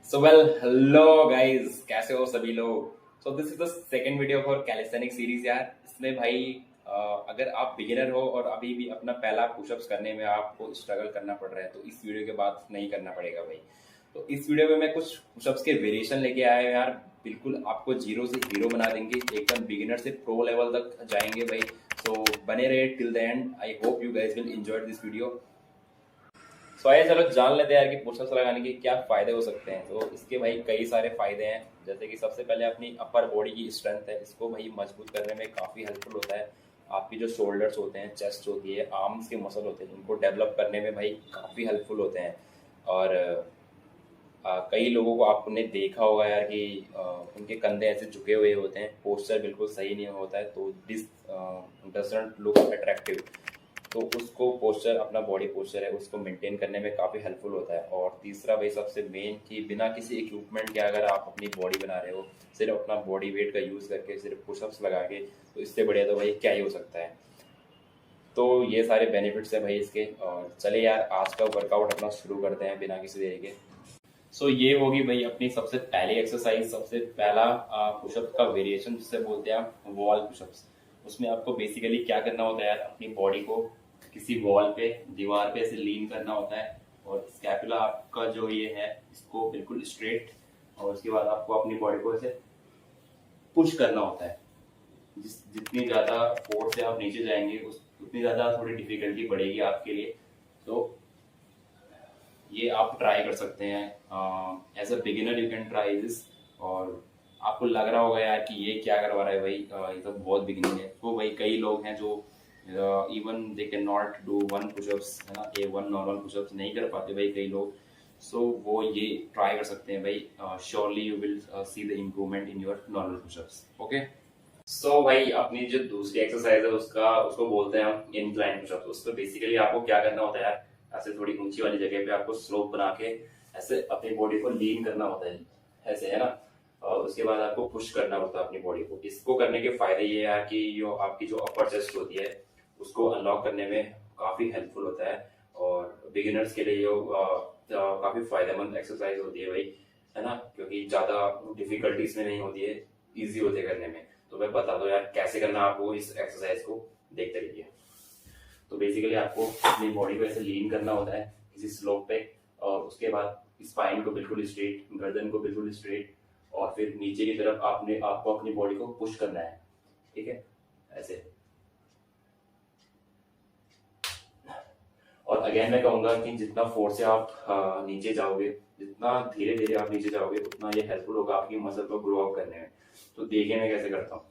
So well hello guys, कैसे हो सभी लोग। So this is the second video for calisthenic series यार। इसमें भाई अगर आप बिगिनर हो और अभी भी अपना पहला पुशअप्स करने में आपको स्ट्रगल करना पड़ रहा है तो इस वीडियो के बाद नहीं करना पड़ेगा भाई। तो इस वीडियो में मैं कुछ पुशअप्स के वेरिएशन लेके आया हूं यार। बिल्कुल आपको जीरो से हीरो बना देंगे, एकदम बिगिनर से प्रो लेवल तक जाएंगे भाई। सो बने रहे till the end. I hope you guys will enjoy this video. So आइए चलो जान लेते हैं यार कि पुशअप्स लगाने के क्या फायदे हो सकते हैं। तो इसके भाई कई सारे फायदे हैं, जैसे कि सबसे पहले अपनी अपर बॉडी की स्ट्रेंथ है, इसको भाई मजबूत करने में काफ़ी हेल्पफुल होता है। आपकी जो शोल्डर्स होते हैं, चेस्ट होती है, आर्म्स के मसल होते हैं, इनको डेवलप करने में भाई काफ़ी हेल्पफुल होते हैं। और कई लोगों को आपने देखा होगा यार कि उनके कंधे ऐसे झुके हुए होते हैं, पोस्चर बिल्कुल सही नहीं होता है, तो दिस डजंट लुक अट्रैक्टिव। तो उसको पोस्चर, अपना बॉडी पोस्चर है, उसको मेंटेन करने में काफ़ी हेल्पफुल होता है। और तीसरा भाई सबसे मेन कि बिना किसी इक्विपमेंट के अगर आप अपनी बॉडी बना रहे हो, सिर्फ अपना बॉडी वेट का यूज़ करके, सिर्फ पुशअप्स लगा के, तो इससे बढ़िया तो भाई क्या ही हो सकता है। तो ये सारे बेनिफिट्स हैं भाई इसके। और चले यार आज का वर्कआउट अपना शुरू करते हैं बिना किसी देरी के। सो ये होगी भाई अपनी सबसे पहली एक्सरसाइज, सबसे पहला पुशअप का वेरिएशन जिसे बोलते हैं आप वॉल पुशअप्स। उसमें आपको बेसिकली क्या करना होता है यार, अपनी बॉडी को किसी वॉल पे, दीवार पे ऐसे लीन करना होता है, और स्कैपुला आपका जो ये है इसको बिल्कुल स्ट्रेट, और उसके बाद आपको अपनी बॉडी को ऐसे पुश करना होता है। जितनी ज़्यादा फोर्स से आप नीचे जाएंगे उतनी ज़्यादा थोड़ी डिफिकल्टी बढ़ेगी आपके लिए। तो ये आप ट्राई कर सकते हैं as a beginner, you can try this. और आपको लग रहा होगा यार कि ये क्या करवा रहा है भाई, ये तो बहुत बिगिनिंग है। तो भाई कई लोग हैं जो even they can not do one pushups, है ना, ये वन नॉर्मल पुशअप्स नहीं कर पाते भाई कई लोग। सो वो ये ट्राई कर सकते हैं भाई। Surely you will see the improvement in your normal pushups. Okay. So भाई अपनी जो दूसरी एक्सरसाइज है उसको बोलते हैं हम इंक्लाइन पुशअप। उसको बेसिकली आपको क्या करना होता है यार, ऐसे थोड़ी ऊंची वाली जगह पे आपको स्लोप बना के ऐसे अपनी बॉडी को लीन करना होता है, ऐसे, है ना। और उसके बाद आपको पुश करना होता है अपनी बॉडी को। इसको करने के फायदे ये है कि जो आपकी जो अपर चेस्ट होती है उसको अनलॉक करने में काफी हेल्पफुल होता है। और बिगिनर्स के लिए ये काफी फायदेमंद एक्सरसाइज होती है भाई, है ना, क्योंकि ज्यादा डिफिकल्टीज में नहीं होती है, इजी होते हैं करने में। तो मैं बता दो यार कैसे करना आपको इस एक्सरसाइज को, देखते रहिए। तो बेसिकली आपको अपनी बॉडी को ऐसे लीन करना होता है किसी स्लोप पे, और उसके बाद स्पाइन को बिल्कुल स्ट्रेट, गर्दन को बिल्कुल स्ट्रेट, और फिर नीचे की तरफ आपको अपनी बॉडी को पुश करना है, ठीक है, ऐसे। और अगेन मैं कहूंगा कि जितना फोर्स से आप नीचे जाओगे, जितना धीरे धीरे आप नीचे जाओगे, उतना ये हेल्पफुल होगा आपकी मसल को ग्रो अप करने में। तो देखिए मैं कैसे करता हूँ।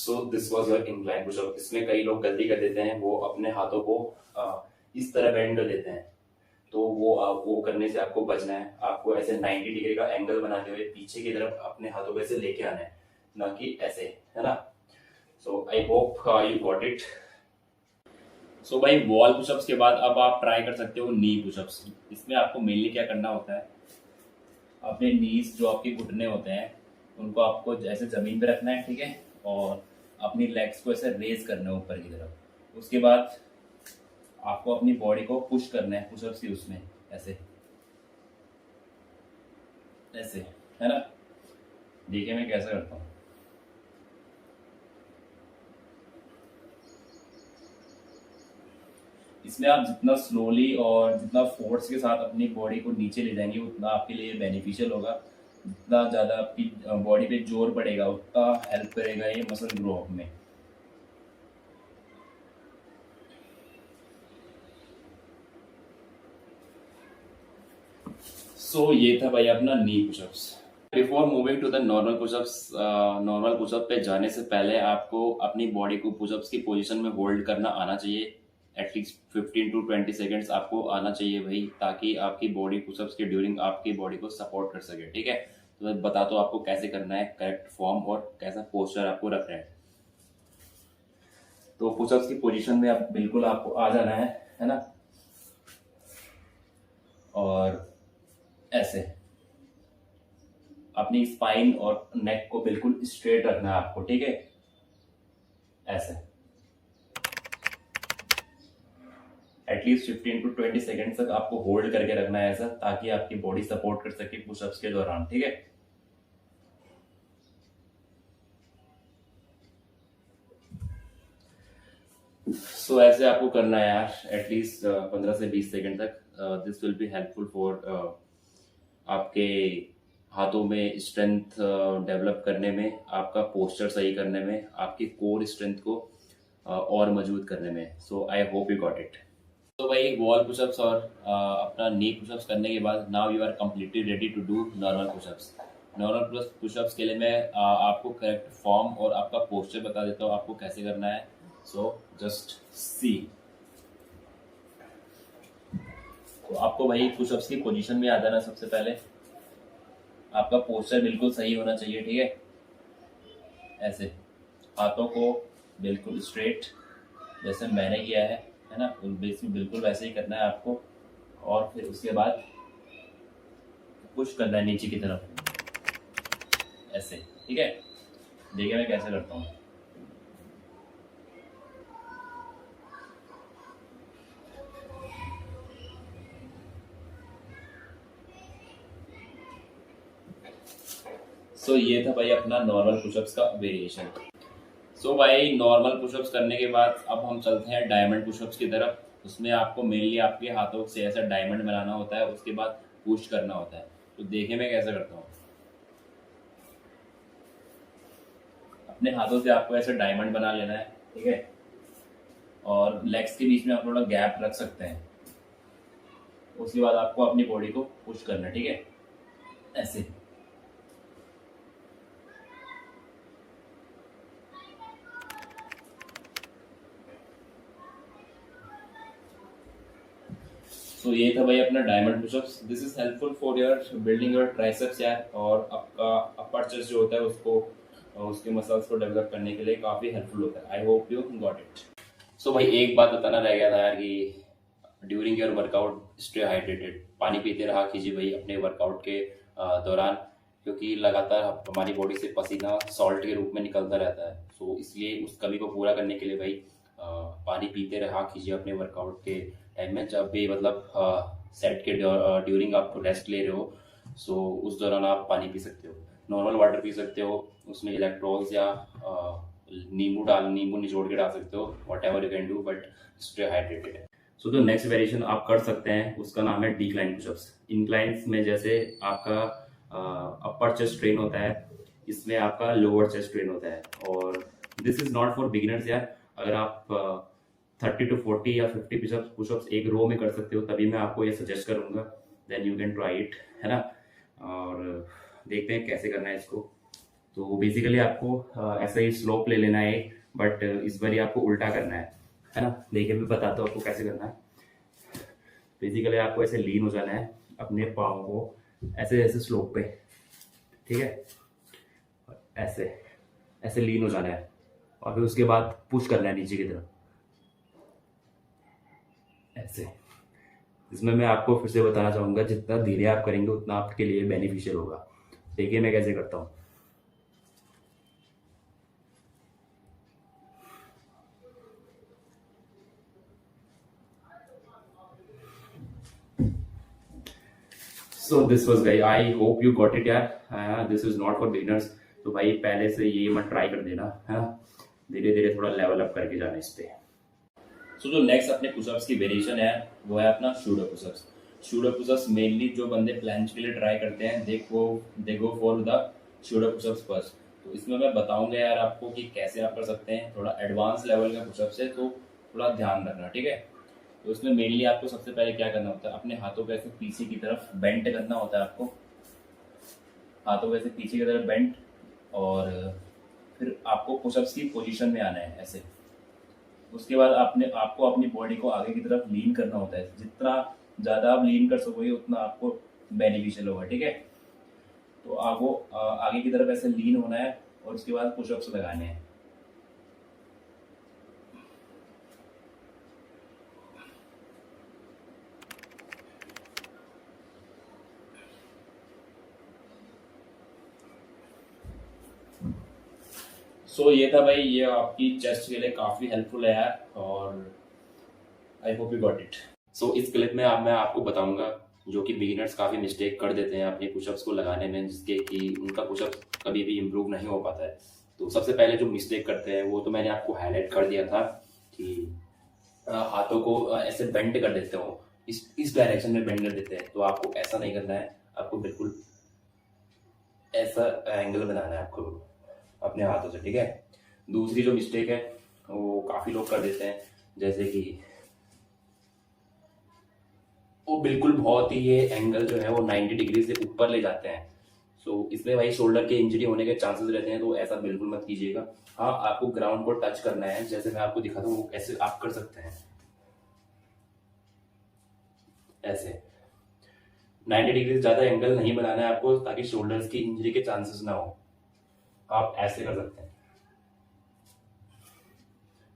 So this was your incline pushup. इसमें कई लोग गलती कर देते हैं, वो अपने हाथों को इस तरह बेंड कर देते हैं। तो वो करने से आपको बचना है। आपको ऐसे 90 डिग्री का एंगल बनाते हुए पीछे की तरफ अपने हाथों को ऐसे लेके आना है, ना कि ऐसे, है ना। So I hope you got it. So भाई वॉल पुशअप्स के बाद अब आप ट्राई कर सकते हो नी पुशअप्स। इसमें आपको मेनली क्या करना होता है, अपने नीज, जो आपके घुटने होते हैं, उनको आपको ऐसे जमीन पे रखना है, ठीक है। और अपनी लेग्स को ऐसे रेज करना है ऊपर की तरफ। उसके बाद आपको अपनी बॉडी को पुश करना है पुशअप्स की उसमें, ऐसे ऐसे, है ना। देखिए मैं कैसे करता हूँ। इसमें आप जितना स्लोली और जितना फोर्स के साथ अपनी बॉडी को नीचे ले जाएंगे उतना आपके लिए बेनिफिशियल होगा। जितना ज़्यादा आपकी बॉडी पे जोर पड़ेगा उतना हेल्प करेगा ये मसल ग्रो अप में। सो ये था भाई अपना knee pushups. Before moving to the normal pushups, normal pushup पे जाने से पहले आपको अपनी बॉडी को पुशअप्स की पोजीशन में होल्ड करना आना चाहिए। एटलीस्ट 15 टू 20 सेकेंड्स आपको आना चाहिए भाई, ताकि आपकी बॉडी पुशअप्स के ड्यूरिंग आपकी बॉडी को सपोर्ट कर सके, ठीक है। तो मैं बता दो आपको कैसे करना है, करेक्ट फॉर्म और कैसा पोस्चर आपको रखना है। तो पुशअप्स की पोजीशन में आप बिल्कुल आपको आ जाना है ना। और अपनी स्पाइन और नेक को बिल्कुल स्ट्रेट रखना है आपको, ठीक है। ऐसे एटलीस्ट 15 to 20 सेकेंड तक आपको होल्ड करके रखना है ऐसा, ताकि आपकी बॉडी सपोर्ट कर सके पुशअप्स के दौरान, ठीक है। सो ऐसे आपको करना है यार एटलीस्ट 15 से 20 सेकेंड तक। This will be helpful for आपके हाथों में स्ट्रेंथ डेवलप करने में, आपका पोस्चर सही करने में, आपकी कोर स्ट्रेंथ को और मजबूत करने में। So I hope you got it. तो भाई वॉल पुशअप्स और अपना नी पुशअप्स करने के बाद now you are completely ready to do normal pushups. Normal pushups के लिए मैं आपको करेक्ट फॉर्म और आपका पोस्चर बता देता हूँ आपको कैसे करना है। So just see. तो आपको भाई पुशअप्स की पोजीशन में आ जाना। सबसे पहले आपका पोस्चर बिल्कुल सही होना चाहिए, ठीक है। ऐसे हाथों को बिल्कुल स्ट्रेट जैसे मैंने किया है ना, बिल्कुल वैसे ही करना है आपको। और फिर उसके बाद पुश करना है नीचे की तरफ ऐसे, ठीक है। देखिए मैं कैसे करता हूँ। सो ये था भाई अपना नॉर्मल पुशअप्स का वेरिएशन। सो भाई नॉर्मल पुशअप्स करने के बाद अब हम चलते हैं डायमंड पुशअप्स की तरफ। उसमें आपको मेनली आपके हाथों से ऐसा डायमंड बनाना होता है, उसके बाद पुश करना होता है। तो देखिए मैं कैसे करता हूँ। अपने हाथों से आपको ऐसे डायमंड बना लेना है, ठीक है। और लेग्स के बीच में आप थोड़ा गैप रख सकते हैं। उसके बाद आपको अपनी बॉडी को पुश करना है, ठीक है, ऐसे। सो ये था भाई अपना diamond pushups. This is helpful for your building your triceps यार, और आपका अपर चेस्ट जो होता है उसको उसके मसल्स को डेवलप करने के लिए काफी हेल्पफुल होता है। I hope you got it. So भाई एक बात बताना रह गया था यार कि during your workout stay hydrated. पानी पीते रहा कीजिए भाई अपने वर्कआउट के दौरान, क्योंकि लगातार हमारी बॉडी से पसीना सॉल्ट के रूप में निकलता रहता है। सो इसलिए उस कमी को पूरा करने के लिए भाई पानी पीते रहा कीजिए अपने वर्कआउट के टाइम में। जब भी मतलब सेट के ड्यूरिंग आप रेस्ट ले रहे हो, सो उस दौरान आप पानी पी सकते हो। नॉर्मल वाटर पी सकते हो, उसमें इलेक्ट्रॉल्स या नींबू निचोड़ के डाल सकते हो। Whatever you can do, but stay hydrated. So जो नेक्स्ट वेरिएशन आप कर सकते हैं उसका नाम है डिक्लाइन पुशअप्स। इंक्लाइंस में जैसे आपका अपर चेस्ट ट्रेन होता है, इसमें आपका लोअर चेस्ट ट्रेन होता है। और this is not for beginners यार। अगर आप 30 to 40 या 50 पुशअप्स एक रो में कर सकते हो तभी मैं आपको ये सजेस्ट करूंगा। Then you can try it, है ना। और देखते हैं कैसे करना है इसको। तो बेसिकली आपको ऐसा ही स्लोप ले लेना है, बट इस बार आपको उल्टा करना है ना। देखिए मैं बताता हूँ आपको कैसे करना है। बेसिकली आपको ऐसे लीन हो जाना है अपने पाँव को ऐसे ऐसे स्लोप पे, ठीक है। ऐसे ऐसे लीन हो जाना है और फिर उसके बाद पुश करना है नीचे की तरफ ऐसे। इसमें मैं आपको फिर से बताना चाहूंगा जितना धीरे आप करेंगे उतना आपके लिए बेनिफिशियल होगा। देखिए मैं कैसे करता हूँ। So this was guys, I hope you got it यार। This is not for beginners. तो भाई पहले से ये मत ट्राई कर देना, है ना। धीरे धीरे थोड़ा लेवल अप करके जाना इस पे। सो जो नेक्स्ट अपने पुशअप्स की वेरिएशन है वो है अपना pseudo pushups. Pseudo pushups mainly जो बंदे प्लैंज के लिए ट्राई करते हैं they go for the pseudo pushups first. तो इसमें मैं बताऊंगा यार आपको कि कैसे आप कर सकते हैं। थोड़ा एडवांस लेवल का पुशअप्स है तो थोड़ा ध्यान रखना, ठीक है। तो इसमें मेनली आपको सबसे पहले क्या करना होता है, अपने हाथों को ऐसे पीछे की तरफ बेंट करना होता है आपको। हाथों को ऐसे पीछे की तरफ बेंट, और फिर आपको पुशअप्स की पोजीशन में आना है ऐसे। उसके बाद आपको अपनी बॉडी को आगे की तरफ लीन करना होता है। जितना ज़्यादा आप लीन कर सकोगे उतना आपको बेनिफिशियल होगा, ठीक है। तो आपको आगे की तरफ ऐसे लीन होना है और उसके बाद पुशअप्स लगाने हैं। सो ये था भाई, ये आपकी चेस्ट के लिए काफ़ी हेल्पफुल है यार, और I hope you got it. So इस क्लिप में मैं आपको बताऊंगा जो कि बिगिनर्स काफ़ी मिस्टेक कर देते हैं अपने पुशअप्स को लगाने में, जिसके कि उनका पुशअप कभी भी इम्प्रूव नहीं हो पाता है। तो सबसे पहले जो मिस्टेक करते हैं वो तो मैंने आपको हाईलाइट कर दिया था कि हाथों को ऐसे बेंड कर देते हो, इस डायरेक्शन में बेंड कर देते हैं। तो आपको ऐसा नहीं करना है, आपको बिल्कुल ऐसा एंगल बनाना है आपको अपने हाथों से, ठीक है। दूसरी जो मिस्टेक है वो काफ़ी लोग कर देते हैं, जैसे कि वो बिल्कुल बहुत ही ये एंगल जो है वो 90 डिग्री से ऊपर ले जाते हैं। सो इसमें भाई शोल्डर के इंजरी होने के चांसेस रहते हैं, तो ऐसा बिल्कुल मत कीजिएगा। हाँ, आपको ग्राउंड को टच करना है, जैसे मैं आपको दिखाता हूँ ऐसे आप कर सकते हैं, ऐसे 90 डिग्री से ज़्यादा एंगल नहीं बनाना है आपको, ताकि शोल्डर्स की इंजरी के चांसेस ना हो। आप ऐसे कर सकते हैं,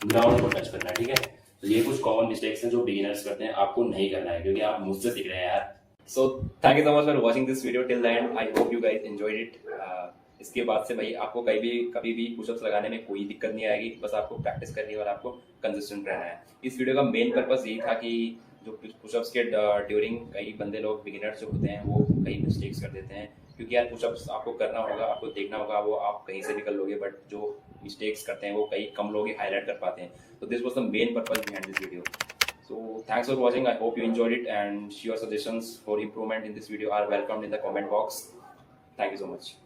ग्राउंड को टच करना है, ठीक है। तो ये कुछ कॉमन मिस्टेक्स हैं जो बिगिनर्स करते हैं, आपको नहीं करना है क्योंकि आप मुझसे सीख रहे हैं यार। So thank you so much for watching this video till the end. I hope you guys enjoyed it. इसके बाद से भाई आपको कभी भी पुशअप्स लगाने में कोई दिक्कत नहीं आएगी, बस आपको प्रैक्टिस करनी है और आपको कंसिस्टेंट रहना है। इस वीडियो का मेन पर्पस यही था कि जो पुशअप्स के ड्यूरिंग कई बंदे लोग बिगिनर्स जो होते हैं वो कई मिस्टेक्स कर देते हैं, क्योंकि यार पुशअप्स आपको करना होगा, आपको देखना होगा, वो आप कहीं से भी कर लोगे, बट जो मिस्टेक्स करते हैं वो कई कम लोग ही हाईलाइट कर पाते हैं। तो this was the main purpose behind this video. So thanks for watching. I hope you enjoyed it, and your suggestions for improvement in this video are welcomed in the comment box. Thank you so much.